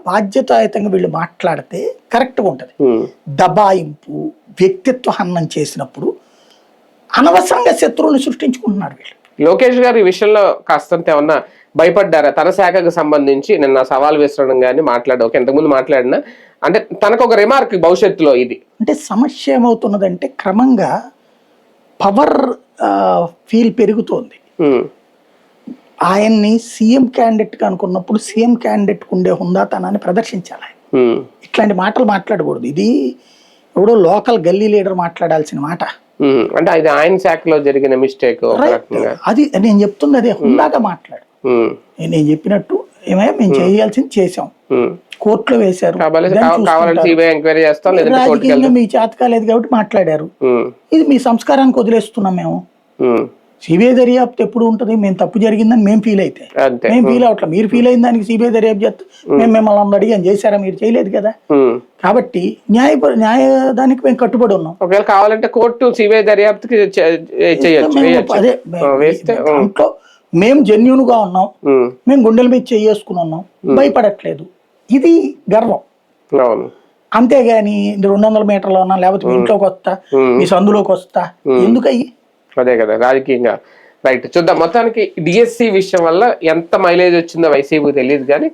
బాధ్యతాయుతంగా వీళ్ళు మాట్లాడితే కరెక్ట్గా ఉంటుంది. దబాయింపు, వ్యక్తిత్వ హననం చేసినప్పుడు అనవసరంగా శత్రువులు సృష్టించుకుంటున్నారు వీళ్ళు. లోకేష్ గారు ఈ విషయంలో కాస్తంత ఏమన్నా భయపడ్డారా? తన శాఖకు సంబంధించి నిన్న సవాల్ విసరడం కానీ మాట్లాడ ఇంతకుముందు మాట్లాడినా అంటే తనకు ఒక రిమార్క్ భవిష్యత్తులో ఇది అంటే సమస్య ఏమవుతున్నదంటే క్రమంగా పవర్ ఫీల్ పెరుగుతోంది. ఆయన్ని సీఎం క్యాండిడేట్ అనుకున్నప్పుడు సీఎం క్యాండిడేట్ ఉండే హుందాతనాన్ని ప్రదర్శించాలి. ఇట్లాంటి మాటలు మాట్లాడకూడదు. ఇది ఎవడో లోకల్ గల్లీ లీడర్ మాట్లాడాల్సిన మాట. అంటే అది ఆయన శాఖలో జరిగిన మిస్టేక్. అది నేను చెప్తుంది అదే, హుందాగా మాట్లాడు. నేను చెప్పినట్టు ఏమయ్యా మేము చేయాల్సింది చేసాం, కోర్టులో వేశారు, రాజకీయంగా మీ చేత కాలేదు కాబట్టి మాట్లాడారు. ఇది మీ సంస్కారానికి వదిలేస్తున్నాం మేము. సిబిఐ దర్యాప్తు ఎప్పుడు ఉంటది? మేము తప్పు జరిగిందని మేము ఫీల్ అయితే మేము ఫీల్ అవట్లా. మీరు ఫీల్ అయిన దానికి సిబిఐ దర్యాప్తు చేస్తే మేము మిమ్మల్ని అడిగాం, చేశారా? మీరు చేయలేదు కదా. కాబట్టి న్యాయదానికి మేము కట్టుబడి ఉన్నాం. ఒకవేళ కావాలంటే కోర్టు సిబిఐ దర్యాప్తుకి అదే దాంట్లో మేము జెన్యూన్ గా ఉన్నాం, మేము గుండెల మీద చేసుకుని ఉన్నాం, భయపడట్లేదు. ఇది గర్వం. అంతేగాని 200 మీటర్లో ఉన్నా, లేకపోతే మీ ఇంట్లోకి వస్తా, మీ సందులోకి వస్తా, ఎందుకయ్యి? అదే కదా రాజకీయంగా. రైట్, చూద్దాం. మొత్తానికి డిఎస్సి విషయం వల్ల ఎంత మైలేజ్ వచ్చిందో వైసీపీకి తెలియదు కానీ